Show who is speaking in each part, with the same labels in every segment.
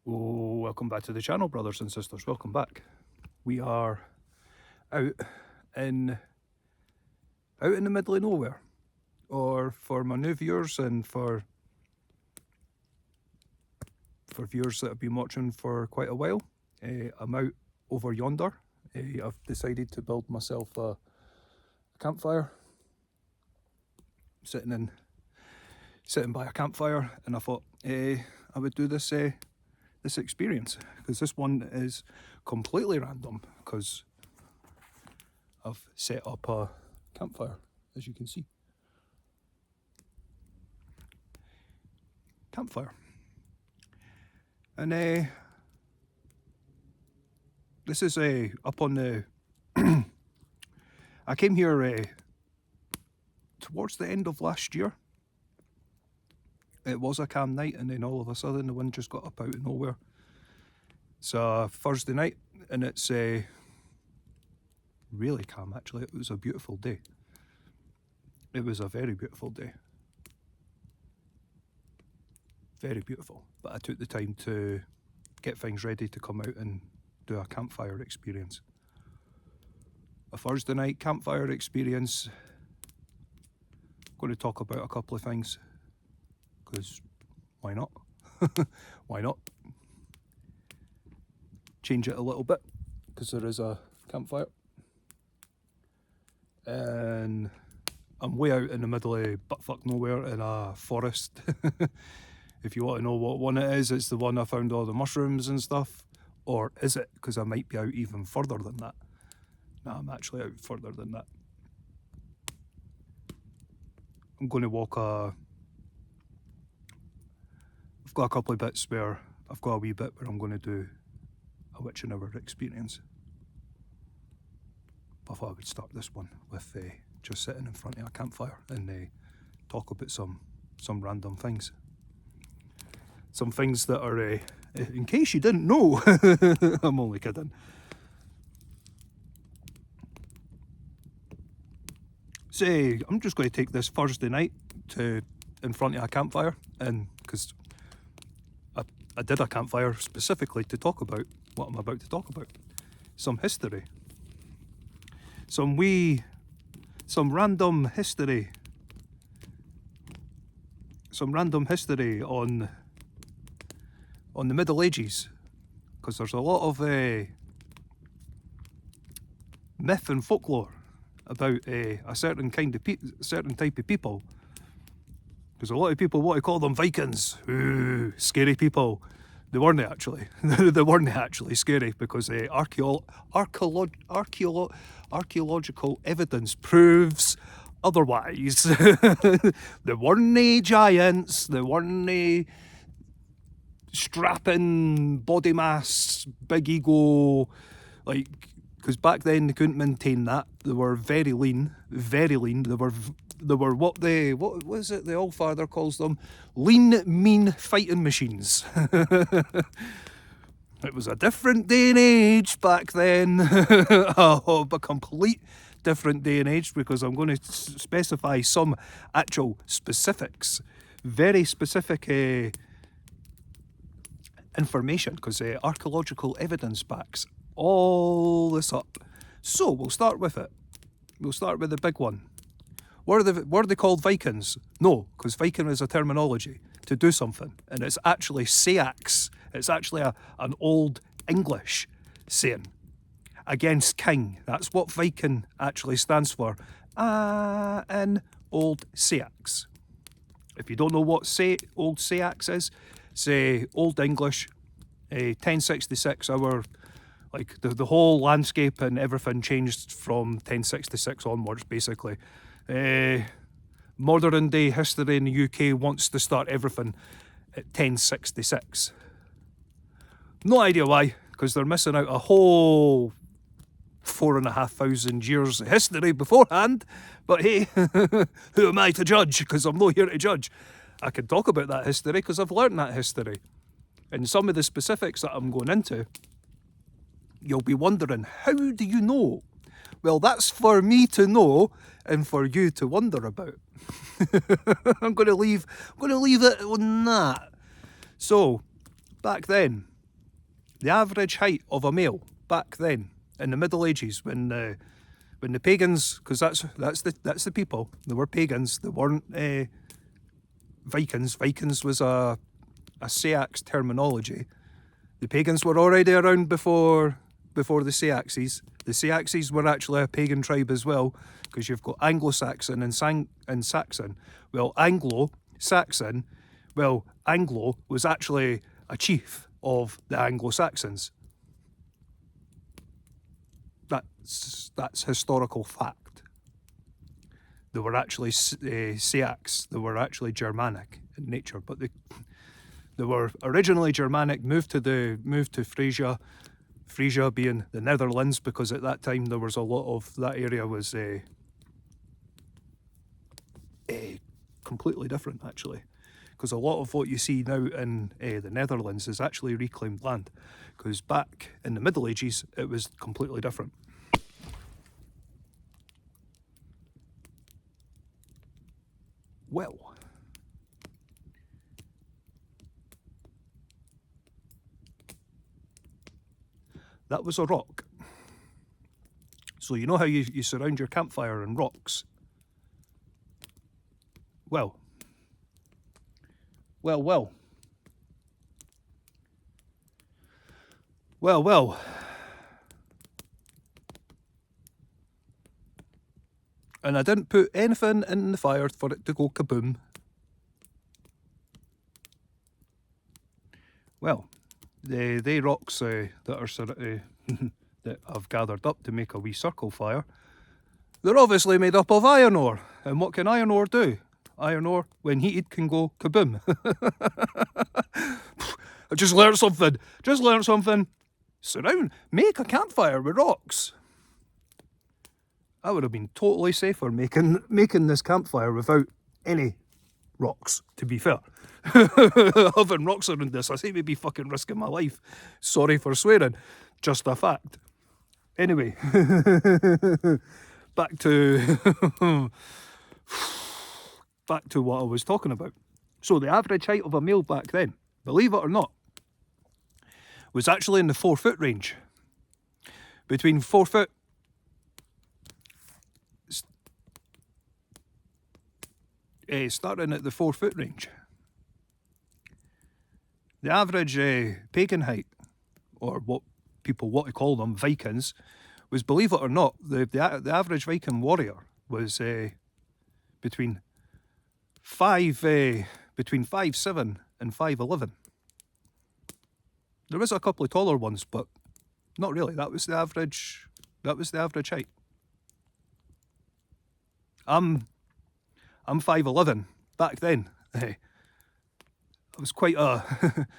Speaker 1: Oh, welcome back to the channel, brothers and sisters. Welcome back. We are out in the middle of nowhere, or for my new viewers and for viewers that have been watching for quite a while, I'm out over yonder. I've decided to build myself a campfire, sitting by a campfire, and I thought I would do this experience, because this one is completely random, because I've set up a campfire, as you can see. Campfire. And this is up on the I came here towards the end of last year. It was a calm night, and then all of a sudden the wind just got up out of nowhere. It's a Thursday night, and it's really calm actually. It was a beautiful day. It was a very beautiful day. Very beautiful. But I took the time to get things ready to come out and do a campfire experience. A Thursday night campfire experience. I'm going to talk about a couple of things, because why not? Why not? Change it a little bit, because there is a campfire. And I'm way out in the middle of buttfuck nowhere in a forest. If you want to know what one it is, it's the one I found all the mushrooms and stuff. Or is it? Because I might be out even further than that. No, I'm actually out further than that. I'm going to walk I've got a couple of bits where I've got a wee bit where I'm going to do a witch and hour experience. I thought I would start this one with just sitting in front of a campfire and talk about some random things. Some things that are, in case you didn't know, I'm only kidding. So I'm just going to take this Thursday night in front of a campfire, and because I did a campfire specifically to talk about what I'm about to talk about. Some history. Some random history. Some random history on the Middle Ages. Because there's a lot of myth and folklore about a certain type of people. Because a lot of people want to call them Vikings. Ooh, scary people. They weren't actually. They weren't actually scary, because archaeological evidence proves otherwise. They weren't giants. They weren't strapping body mass, big ego, like, because back then they couldn't maintain that. They were very lean, very lean. They were what was it the Allfather calls them? Lean, mean fighting machines. It was a different day and age back then. A complete different day and age, because I'm going to specify some actual specifics, very specific information, because archaeological evidence backs all this up. So we'll start with it. We'll start with the big one. Were they called Vikings? No, because Viking is a terminology to do something, and it's actually Seax. It's actually an old English saying. Against king. That's what Viking actually stands for. In old Seax. If you don't know what old Seax is, say Old English, 1066, like the whole landscape and everything changed from 1066 onwards, basically. Modern day history in the UK wants to start everything at 1066. No idea why, because they're missing out a whole 4,500 years of history beforehand. But hey, who am I to judge? Because I'm not here to judge. I can talk about that history because I've learned that history. And some of the specifics that I'm going into, you'll be wondering, how do you know? Well, that's for me to know and for you to wonder about. I'm going to leave it on that. So, back then, the average height of a male back then in the Middle Ages when the pagans, because that's the people, they were pagans, they weren't Vikings. Vikings was a Saix terminology. The pagans were already around before the Saxes. The Saxes were actually a pagan tribe as well, because you've got Anglo-Saxon and Saxon. Well, Anglo-Saxon, Anglo was actually a chief of the Anglo-Saxons. That's historical fact. They were actually Saix. They were actually Germanic in nature, but they were originally Germanic. Moved to Frisia. Frisia being the Netherlands, because at that time there was a lot of that area was completely different actually. Because a lot of what you see now in the Netherlands is actually reclaimed land. Because back in the Middle Ages, it was completely different. Well, that was a rock. So you know how you surround your campfire in rocks? Well. And I didn't put anything in the fire for it to go kaboom. Well, they rocks that are that I've gathered up to make a wee circle fire, they're obviously made up of iron ore. And what can iron ore do? Iron ore, when heated, can go kaboom. I just learned something. Make a campfire with rocks. I would have been totally safer making this campfire without any rocks, to be fair. Having rocks around this, I seem to be fucking risking my life. Sorry for swearing. Just a fact. Anyway, back to what I was talking about. So the average height of a male back then, believe it or not, was actually in the 4 foot range. Between 4 foot starting at the 4 foot range. The average pagan height, or what people want to call them, Vikings, was, believe it or not, the average Viking warrior was between 5'7" and 5'11". There was a couple of taller ones, but not really. That was the average height. I'm 5'11". Back then, I was quite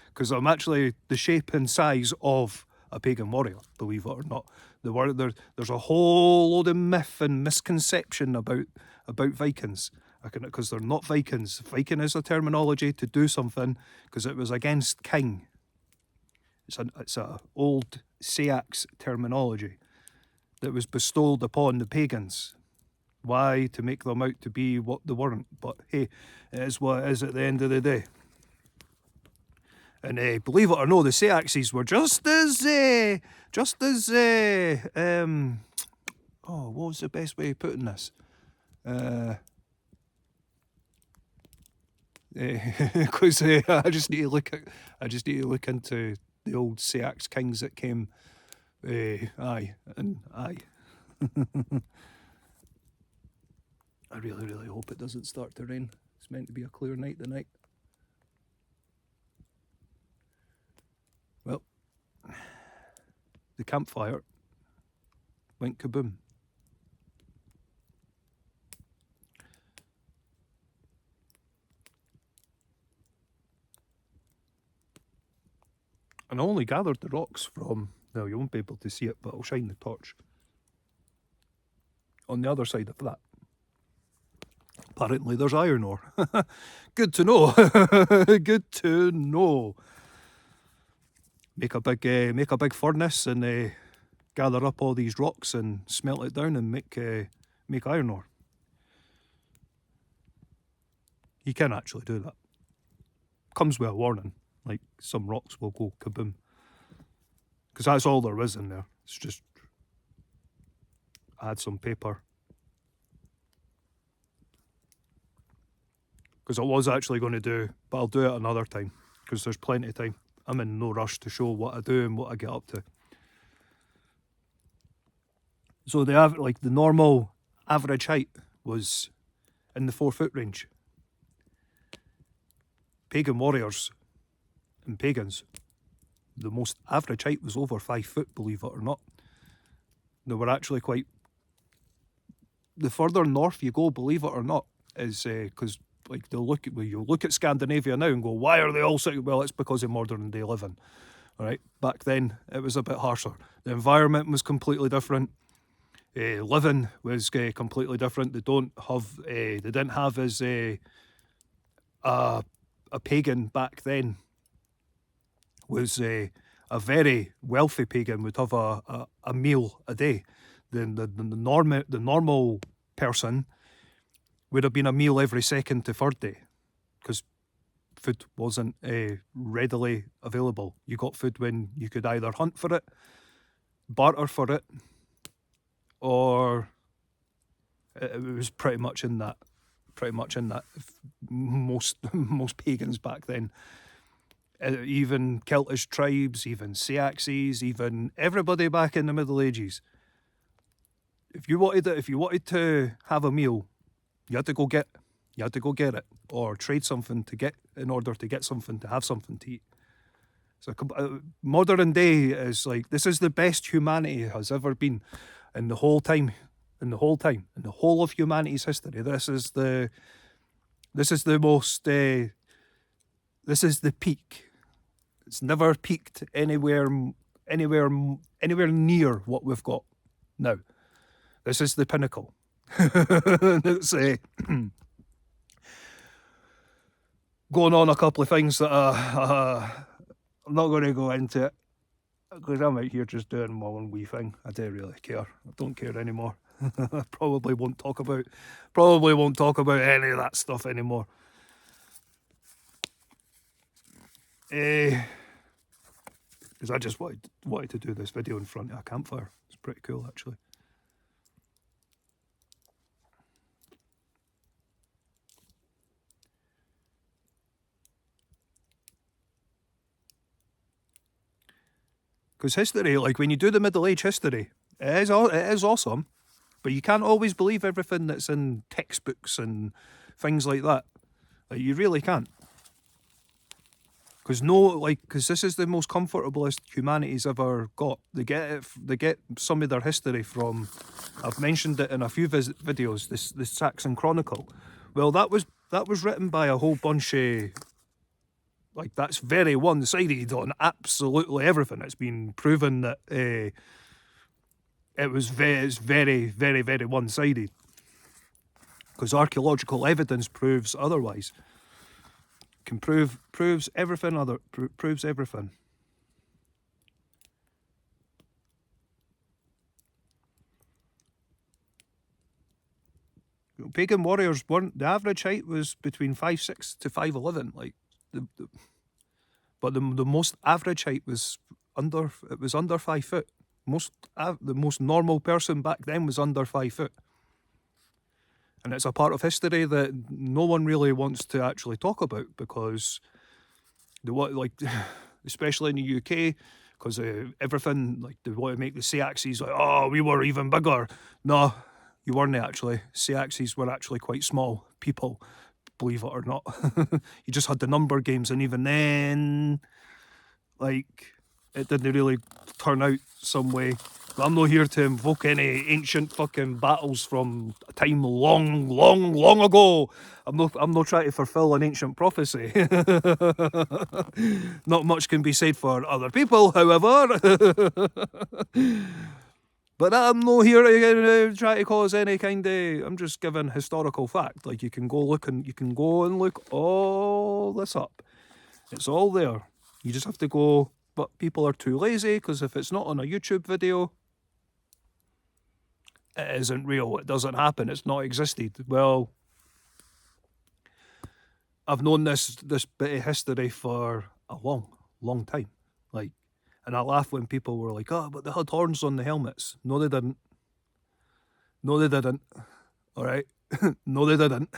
Speaker 1: because I'm actually the shape and size of a pagan warrior, believe it or not. There's a whole load of myth and misconception about Vikings, because they're not Vikings. Viking is a terminology to do something because it was against king. It's a old Saix terminology that was bestowed upon the pagans. Why? To make them out to be what they weren't. But hey, it is what it is at the end of the day. And believe it or not, the Saixes were just as what was the best way of putting this? Because I just need to look into the old Saix kings that came. Aye. I really, really hope it doesn't start to rain. It's meant to be a clear night tonight. Well, the campfire went kaboom. And I only gathered the rocks from, well, you won't be able to see it, but I'll shine the torch on the other side of that. Apparently there's iron ore. Good to know. Good to know. Make a big furnace and gather up all these rocks and smelt it down and make iron ore. You can actually do that. Comes with a warning, like some rocks will go kaboom. because that's all there is in there. It's just add some paper. Because I was actually going to do, but I'll do it another time because there's plenty of time. I'm in no rush to show what I do and what I get up to. So they have like the normal average height was in the 4 foot range. Pagan warriors and pagans, the most average height was over 5 foot, believe it or not. They were actually quite. The further north you go, believe it or not, is because like you look at Scandinavia now and go, why are they all sitting? Well, it's because of modern day living. All right, back then it was a bit harsher. The environment was completely different. Living was completely different. They didn't have as a pagan back then was a very wealthy pagan would have a meal a day. The normal person would have been a meal every second to third day because food wasn't readily available. You got food when you could either hunt for it, barter for it, or it was pretty much in that. Most pagans back then, even Celtic tribes, even Saxons, even everybody back in the Middle Ages. If you wanted to have a meal, you had to go get it, or trade something in order to get something, to have something to eat. So modern day is like, this is the best humanity has ever been in the whole of humanity's history. This is the peak. It's never peaked anywhere near what we've got now. This is the pinnacle. It's going on a couple of things that I'm not going to go into it because I'm out here just doing my own wee thing. I don't really care. I don't care anymore. I probably won't talk about any of that stuff anymore. Because I just wanted to do this video in front of a campfire. It's pretty cool, actually. Because history, like when you do the Middle Age history, it is awesome, but you can't always believe everything that's in textbooks and things like that. Like, you really can't. Because this is the most comfortablest humanity's ever got. They get some of their history from. I've mentioned it in a few videos. This Saxon Chronicle. Well, that was written by a whole bunch of. Like, that's very one-sided on absolutely everything. It's been proven that it's very, very, very one-sided. Because archaeological evidence proves otherwise. Proves everything. Proves everything. Pagan warriors weren't. The average height was between 5'6" to 5'11". Like. But the most average height was under 5 foot. The most normal person back then was under 5 foot, and it's a part of history that no one really wants to actually talk about because especially in the UK, because everything like they want to make the Saxons like, oh, we were even bigger. No, you weren't actually. Saxons were actually quite small people. Believe it or not. You just had the number games, and even then, like, it didn't really turn out some way. But I'm not here to invoke any ancient fucking battles from a time long, long, long ago. I'm not trying to fulfill an ancient prophecy. Not much can be said for other people, however. But I'm not here to try to cause any kind of. I'm just giving historical fact. Like, you can go and look all this up. It's all there. You just have to go. But people are too lazy because if it's not on a YouTube video, it isn't real. It doesn't happen. It's not existed. Well, I've known this bit of history for a long, long time. Like, And I laugh when people were like, oh, but they had horns on the helmets. No, they didn't. No, they didn't. All right? No, they didn't.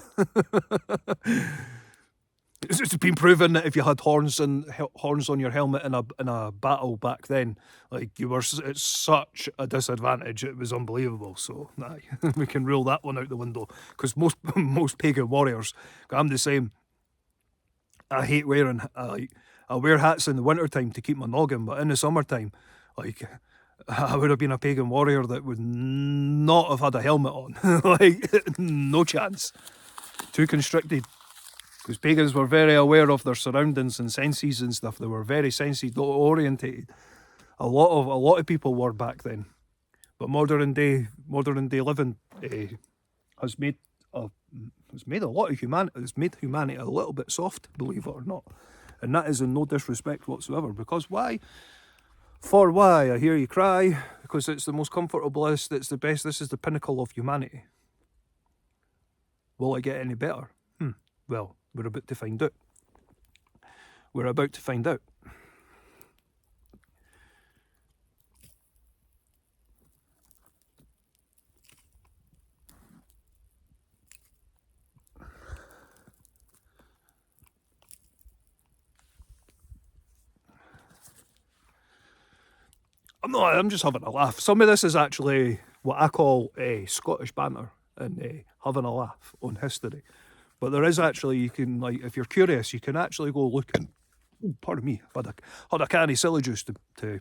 Speaker 1: It's been proven that if you had horns on your helmet in a battle back then, like you were at such a disadvantage, it was unbelievable. So nah, we can rule that one out the window because most pagan warriors, I'm the same. I hate wearing I wear hats in the wintertime to keep my noggin, but in the summertime, like I would have been a pagan warrior that would not have had a helmet on. Like no chance. Too constricted. Because pagans were very aware of their surroundings and senses and stuff. They were very sense orientated. A lot of people were back then. But modern day living has made a lot of humanity. It's made humanity a little bit soft, believe it or not. And that is in no disrespect whatsoever. Because why? For why? I hear you cry. Because it's the most comfortable. It's the best. This is the pinnacle of humanity. Will it get any better? Well, we're about to find out. We're about to find out. I'm just having a laugh. Some of this is actually what I call Scottish banter and having a laugh on history. But there is actually, you can, like, if you're curious, you can actually go look and, pardon me, I've had a can of silly juice to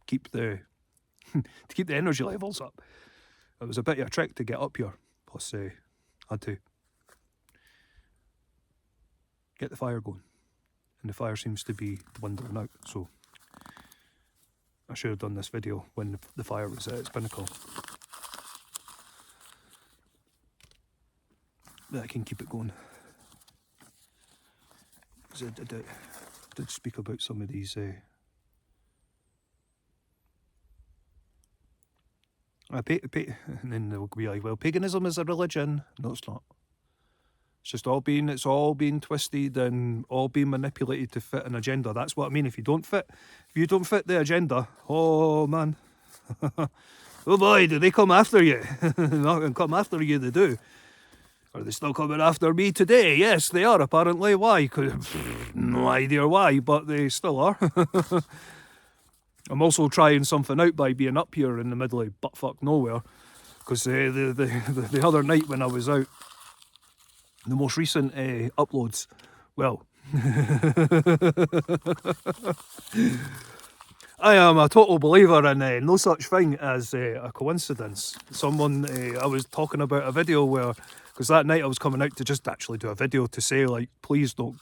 Speaker 1: keep the to keep the energy levels up. It was a bit of a trek to get up here. Plus, I had to get the fire going. And the fire seems to be dwindling out, so I should have done this video when the fire was at its pinnacle. But I can keep it going. Because I did speak about some of these. And then they'll be like, well, paganism is a religion. No, it's not. It's all been twisted and all being manipulated to fit an agenda. That's what I mean. If you don't fit the agenda, oh man. Oh boy, do they come after you. Not gonna come after you, they do. Are they still coming after me today? Yes, they are, apparently. Why? No idea why, but they still are. I'm also trying something out by being up here in the middle of buttfuck nowhere. Because the other night when I was out, the most recent uploads, well, I am a total believer in no such thing as a coincidence. I was talking about a video where, because that night I was coming out to just actually do a video to say, like, please don't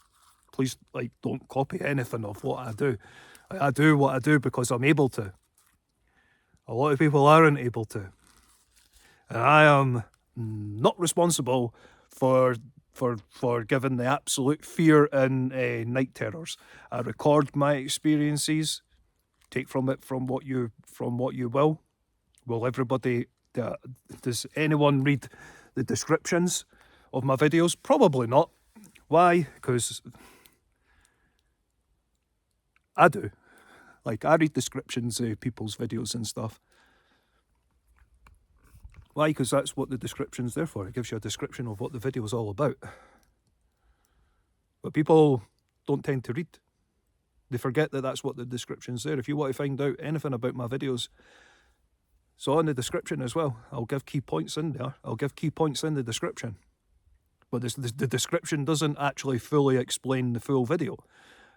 Speaker 1: copy anything of what I do. I do what I do because I'm able to. A lot of people aren't able to. And I am not responsible for giving the absolute fear and night terrors. I record my experiences. Take from what you will. Will everybody? Does anyone read the descriptions of my videos? Probably not. Why? Because I do. Like, I read descriptions of people's videos and stuff. Why? Because that's what the description's there for. It gives you a description of what the video is all about. But people don't tend to read. They forget that that's what the description's there. If you want to find out anything about my videos, it's all in the description as well. I'll give key points in there. I'll give key points in the description. But the description doesn't actually fully explain the full video.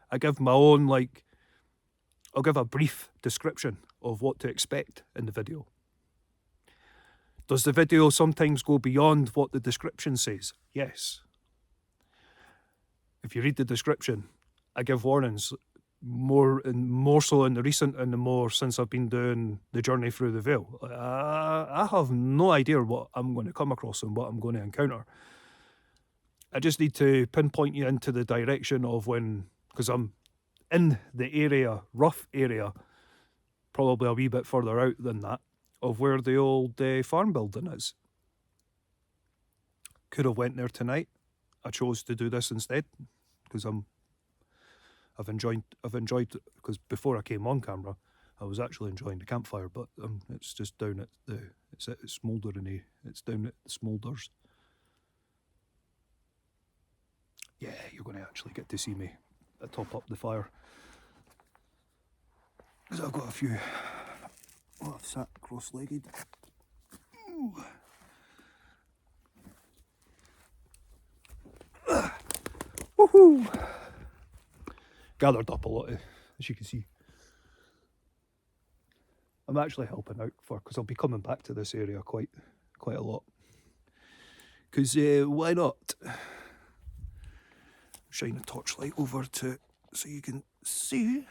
Speaker 1: I give my own, I'll give a brief description of what to expect in the video. Does the video sometimes go beyond what the description says? Yes. If you read the description, I give warnings more so in the recent and the more since I've been doing the journey through the veil. I have no idea what I'm going to come across and what I'm going to encounter. I just need to pinpoint you into the direction of because I'm in the area, rough area, probably a wee bit further out than that, of where the old farm building is. Could have went there tonight. I chose to do this instead because I'm I've enjoyed, because before I came on camera, I was actually enjoying the campfire, but it's just down at it's smouldering, it's down at the smoulders. Yeah, you're going to actually get to see me top up the fire. Because I've got a few, I've sat cross-legged. Woohoo! Gathered up a lot, as you can see. I'm actually helping out because I'll be coming back to this area quite a lot. Because why not? Shine a torchlight over to so you can see.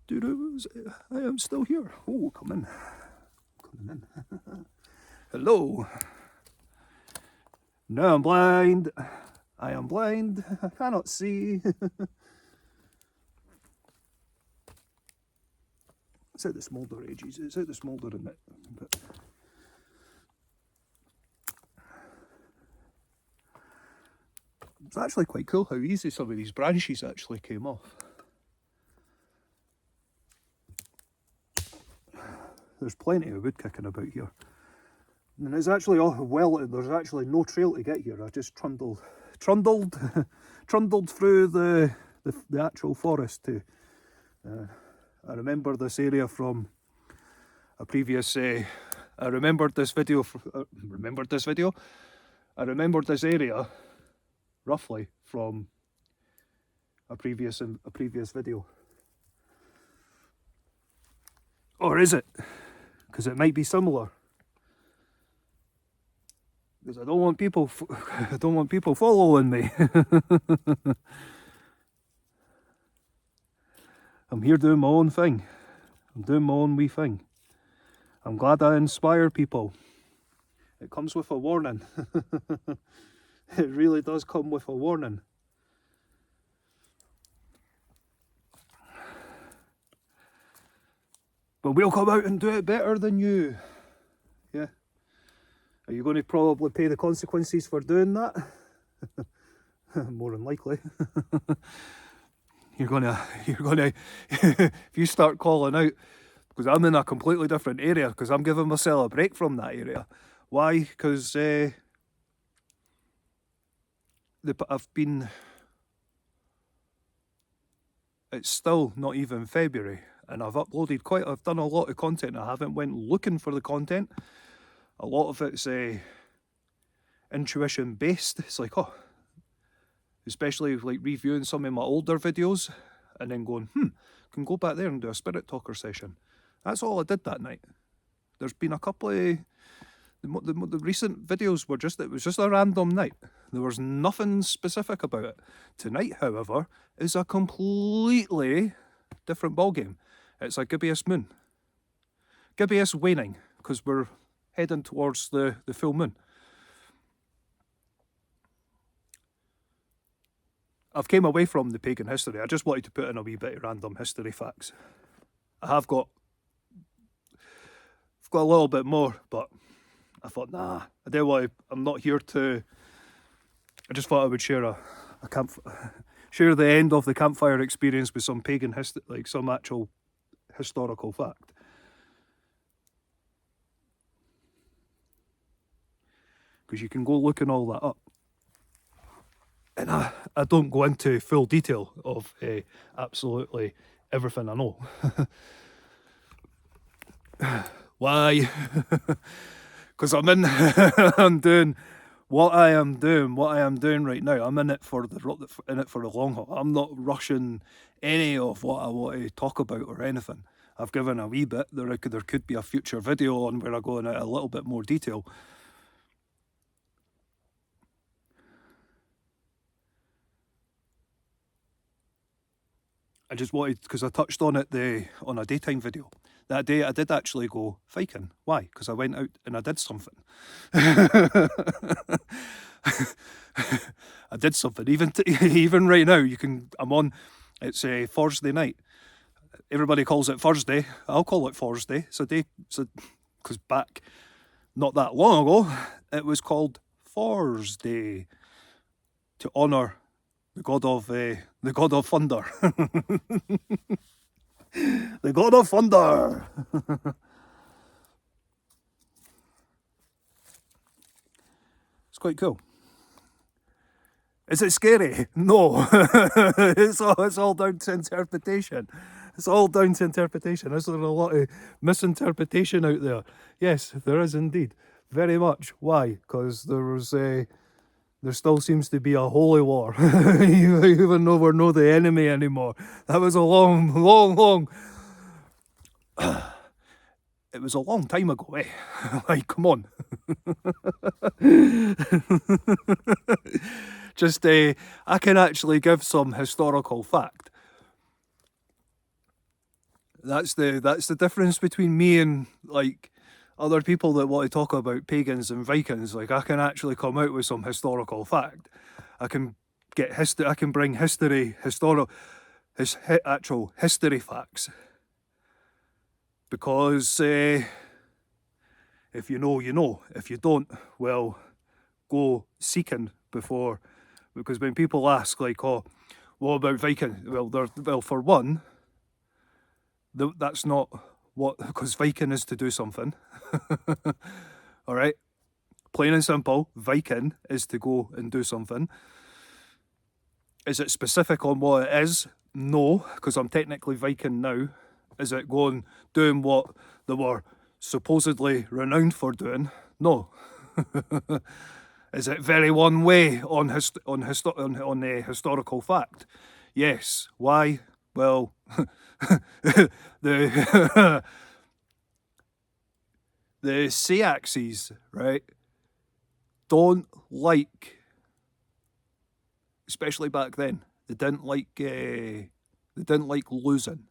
Speaker 1: Doodles, I am still here. Oh, come in. Coming in. Hello. No, I'm blind. I am blind. I cannot see. It's out the smoulder ages. It's out the smoulder in it. But it's actually quite cool how easy some of these branches actually came off. There's plenty of wood kicking about here. And it's actually there's actually no trail to get here. I just trundled through the actual forest to I remember this area from a previous I remembered this area roughly from a previous video. Or is it? Because it might be similar. Because I don't want people following me. I'm here doing my own thing. I'm doing my own wee thing. I'm glad I inspire people. It comes with a warning. It really does come with a warning. But we'll come out and do it better than you. Yeah. Are you going to probably pay the consequences for doing that? More than likely. You're gonna if you start calling out, because I'm in a completely different area, because I'm giving myself a break from that area. Why? Because it's still not even February, and I've done a lot of content. I haven't went looking for the content. A lot of it's intuition based. It's like, especially like reviewing some of my older videos and then going, can go back there and do a spirit talker session. That's all I did that night. There's been a couple of the recent videos it was just a random night. There was nothing specific about it. Tonight, however, is a completely different ballgame. It's a gibbous moon. Gibbous waning, because we're heading towards the full moon. I've came away from the pagan history. I just wanted to put in a wee bit of random history facts. I've got a little bit more, but I thought, nah, I'm not here to. I just thought I would share share the end of the campfire experience with some pagan history, some actual historical fact. Because you can go looking all that up. And I don't go into full detail of absolutely everything I know. Why? Because I'm doing what I am doing right now. I'm in it for the long haul. I'm not rushing any of what I want to talk about or anything. I've given a wee bit. There could be a future video on where I go into a little bit more detail. I just wanted, because I touched on it on a daytime video. That day I did actually go fiking. Why? Because I went out and I did something. I did something. Even right now, I'm on. It's a Thursday night. Everybody calls it Thursday. I'll call it Thursday. Because back not that long ago, it was called Thursday to honour the god of thunder. The god of thunder. It's quite cool. Is it scary? No. It's all down to interpretation. It's all down to interpretation. Is there a lot of misinterpretation out there? Yes, there is indeed. Very much. Why? Because there still seems to be a holy war, even though we're not the enemy anymore. That was a long. It was a long time ago, eh? Like, come on. Just, I can actually give some historical fact. That's the difference between me and, like, other people that want to talk about pagans and Vikings. Like, I can actually come out with some historical fact. I can bring actual history facts. Because if you know, you know. If you don't, well, go seeking before. Because when people ask, like, oh, what about Viking? Well, for one, that's not what, because Viking is to do something. All right, plain and simple. Viking is to go and do something. Is it specific on what it is? No, because I'm technically Viking now. Is it doing what they were supposedly renowned for doing? No. Is it very one way on historical fact? Yes. Why? Well, the the sea axes, right, don't like, especially back then, they didn't like losing.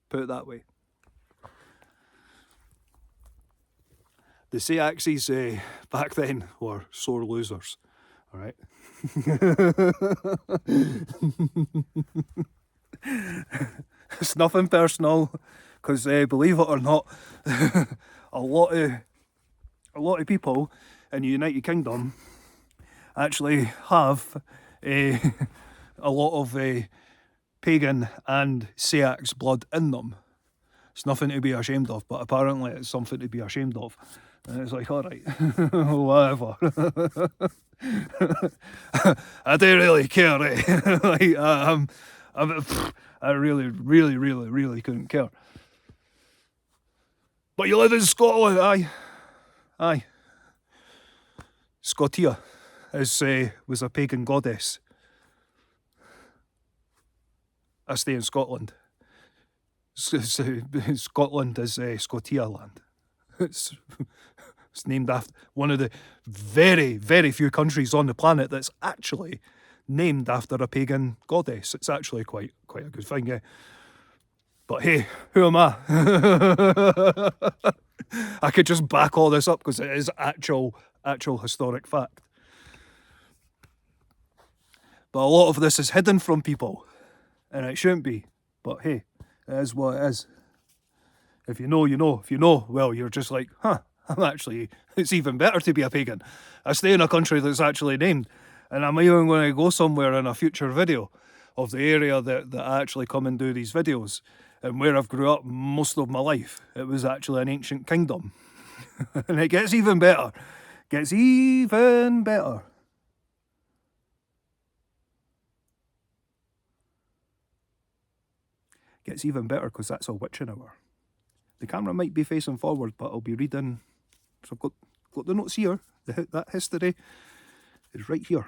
Speaker 1: Put it that way. The sea axes back then were sore losers. All right. It's nothing personal, because believe it or not, a lot of people in the United Kingdom actually have a lot of pagan and Seax blood in them. It's nothing to be ashamed of, but apparently it's something to be ashamed of. And it's like, all right, whatever. I don't really care. Eh? Like, I really couldn't care. But you live in Scotland, aye. Scotia was a pagan goddess. I stay in Scotland. Scotland is Scotia land. It's named after one of the very, very few countries on the planet that's actually named after a pagan goddess. It's actually quite a good thing, yeah. But hey, who am I? I could just back all this up because it is actual historic fact. But a lot of this is hidden from people, and it shouldn't be. But hey, it is what it is. If you know, you know. If you know, well, you're just like, it's even better to be a pagan. I stay in a country that's actually named, and I'm even going to go somewhere in a future video of the area that I actually come and do these videos, and where I've grew up most of my life. It was actually an ancient kingdom. And it gets even better. Gets even better. Gets even better because that's a witching hour. The camera might be facing forward, but I'll be reading. So I've got the notes here. That history is right here.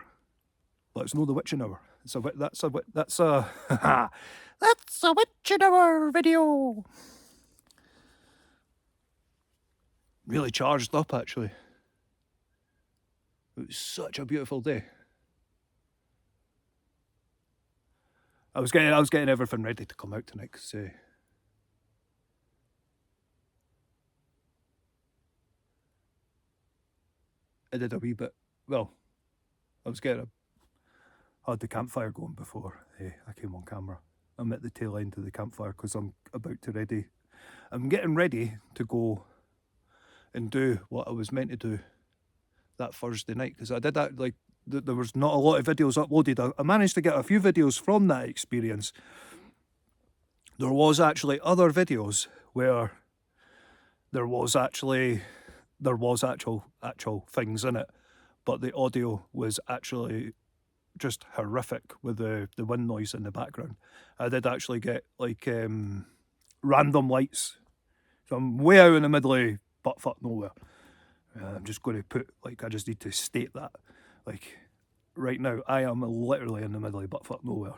Speaker 1: Let's know the witching hour. That's a witching hour video. Really charged up, actually. It was such a beautiful day. I was getting everything ready to come out tonight because I did a wee bit. Well, I had the campfire going before I came on camera. I'm at the tail end of the campfire because I'm getting ready to go and do what I was meant to do that Thursday night, because I did that, like, there was not a lot of videos uploaded. I managed to get a few videos from that experience. There was actually other videos where there was actual things in it, but the audio was actually just horrific with the wind noise in the background. I did actually get like random lights. So I'm way out in the middle of buttfuck nowhere. I'm just going to put, like, I just need to state that. Like, right now, I am literally in the middle of buttfuck nowhere.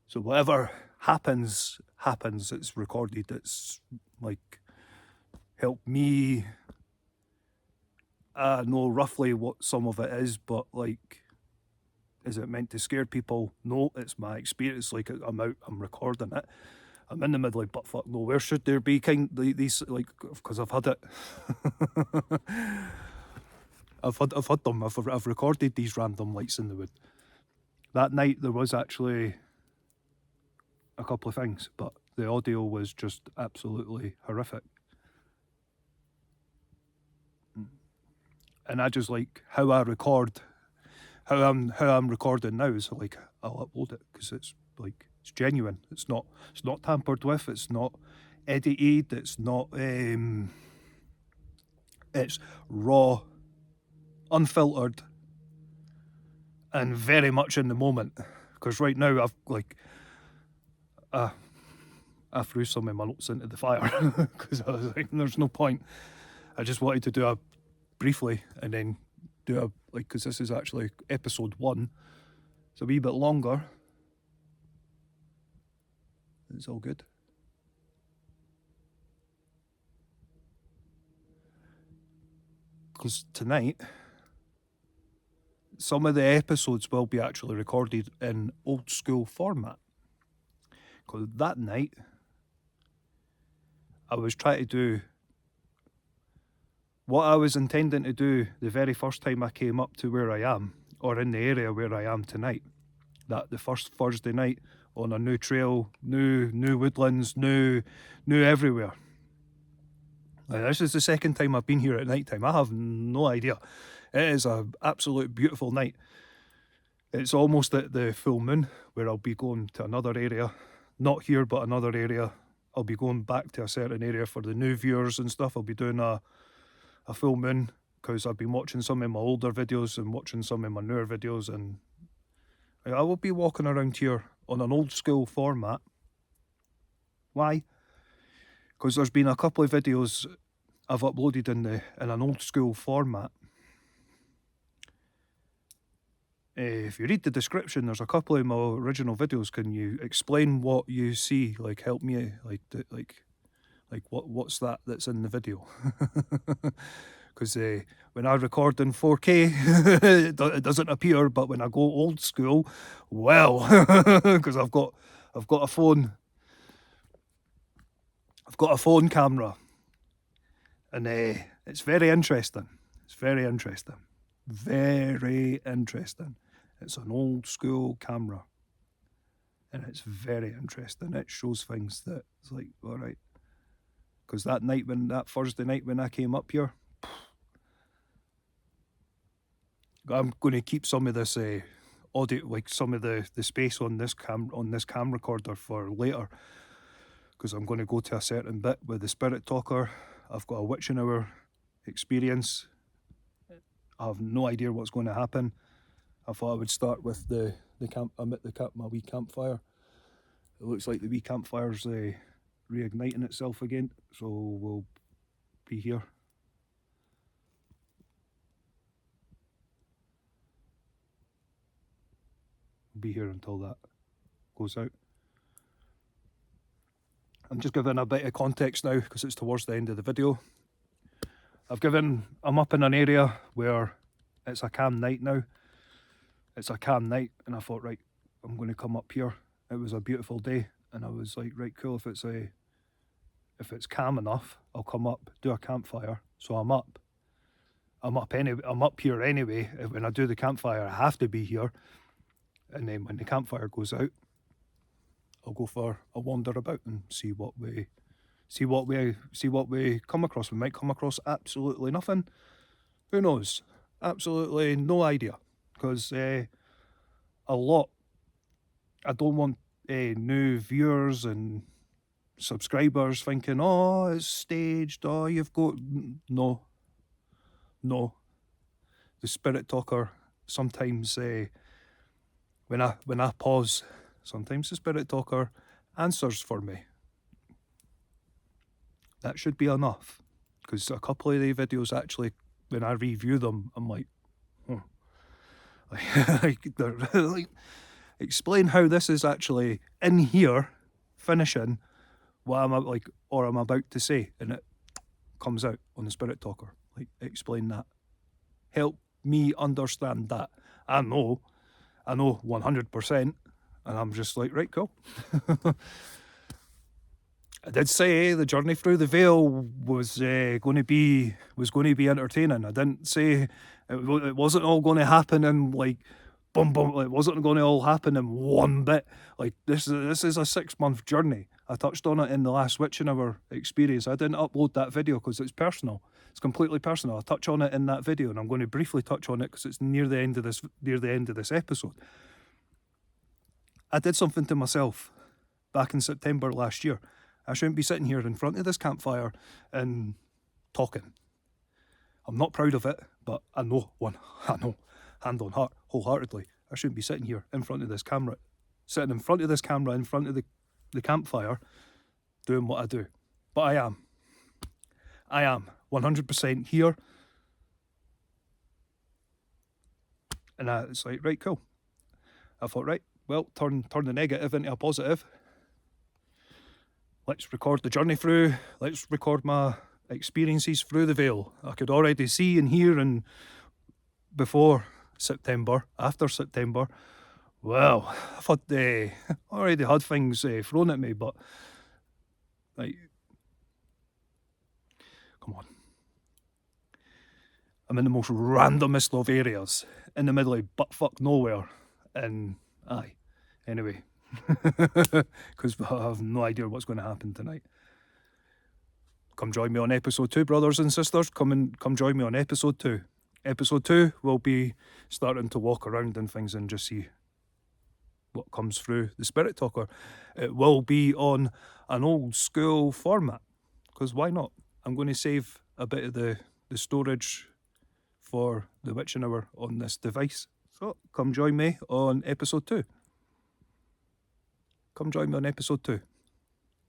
Speaker 1: So whatever happens, it's recorded. It's, like, helped me know roughly what some of it is, but, like, is it meant to scare people? No, it's my experience. Like, I'm out, I'm recording it. I'm in the middle of buttfuck nowhere. Should there be these, like, because I've had it. I've had them. I've recorded these random lights in the wood. That night there was actually a couple of things, but the audio was just absolutely horrific. And I just like how I record, how I'm recording now is like I'll upload it because it's like it's genuine. It's not tampered with. It's not edited. It's not. It's raw, unfiltered, and very much in the moment. Because right now I've like. I threw some of my notes into the fire because I was like, there's no point. I just wanted to do a briefly and then do a, like, because this is actually episode 1. It's a wee bit longer. It's all good. Because tonight, some of the episodes will be actually recorded in old school format. Because that night, I was trying to do what I was intending to do the very first time I came up to where I am, or in the area where I am tonight. That the first Thursday night on a new trail, new woodlands, new everywhere. Now, this is the second time I've been here at night time. I have no idea. It is an absolute beautiful night. It's almost at the full moon where I'll be going to another area. Not here, but another area. I'll be going back to a certain area for the new viewers and stuff. I'll be doing a full moon because I've been watching some of my older videos and watching some of my newer videos, and I will be walking around here on an old school format. Why? Because there's been a couple of videos I've uploaded in an old school format. If you read the description, there's a couple of my original videos. Can you explain what you see? Like, help me, like what's that's in the video? Because when I record in 4K, it doesn't appear, but when I go old school, well, because I've got a phone. I've got a phone camera, and it's very interesting. It's very interesting. Very interesting. It's an old school camera, and it's very interesting. It shows things that it's like, all right. Because that Thursday night when I came up here, I'm going to keep some of this audio, like some of the space on this cam recorder for later, because I'm going to go to a certain bit with the spirit talker. I've got a witching hour experience. I have no idea what's going to happen. I thought I would start with the camp. I'm at my wee campfire. It looks like the wee campfire's reigniting itself again, so we'll be here. We'll be here until that goes out. I'm just giving a bit of context now because it's towards the end of the video. I'm up in an area where it's a calm night now. It's a calm night, and I thought, right, I'm going to come up here. It was a beautiful day, and I was like, right, cool, if it's calm enough, I'll come up, do a campfire. So I'm up here anyway. When I do the campfire, I have to be here. And then when the campfire goes out, I'll go for a wander about and see what we come across. We might come across absolutely nothing. Who knows? Absolutely no idea. Because a lot, I don't want new viewers and subscribers thinking, oh, it's staged, oh, you've got. No, no. The Spirit Talker sometimes, when I pause, sometimes the Spirit Talker answers for me. That should be enough. Because a couple of the videos actually, when I review them, I'm like, like, explain how this is actually in here, finishing what I'm like, or I'm about to say, and it comes out on the Spirit Talker. Like, explain that. Help me understand that. I know 100%, and I'm just like, right, cool. I did say the journey through the veil was going to be entertaining. I didn't say it wasn't all going to happen in like boom boom. It wasn't going to all happen in one bit. Like this is a 6-month journey. I touched on it in the last Witching Hour experience. I didn't upload that video because it's personal. It's completely personal. I'll touch on it in that video, and I'm going to briefly touch on it because it's near the end of this episode. I did something to myself back in September last year. I shouldn't be sitting here in front of this campfire and talking. I'm not proud of it, but I know, hand on heart, wholeheartedly, I shouldn't be sitting here in front of this camera, in front of the campfire, doing what I do. But I am. I am 100% here. And it's like, right, cool. I thought, right, well, turn the negative into a positive. Let's record the journey through. Let's record my experiences through the veil. I could already see and hear, and before September, after September, well, I've had already had things thrown at me, but like, come on. I'm in the most randomest of areas, in the middle of buttfuck nowhere, and aye. Anyway, because I have no idea what's going to happen tonight. Come join me on episode 2, brothers and sisters. Come join me on episode 2. Episode 2 will be starting to walk around and things and just see what comes through the Spirit Talker. It will be on an old school format, because why not? I'm going to save a bit of the storage for the Witching Hour on this device. So come join me on episode 2. Come join me on episode 2.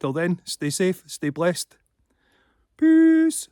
Speaker 1: Till then, stay safe, stay blessed. Peace.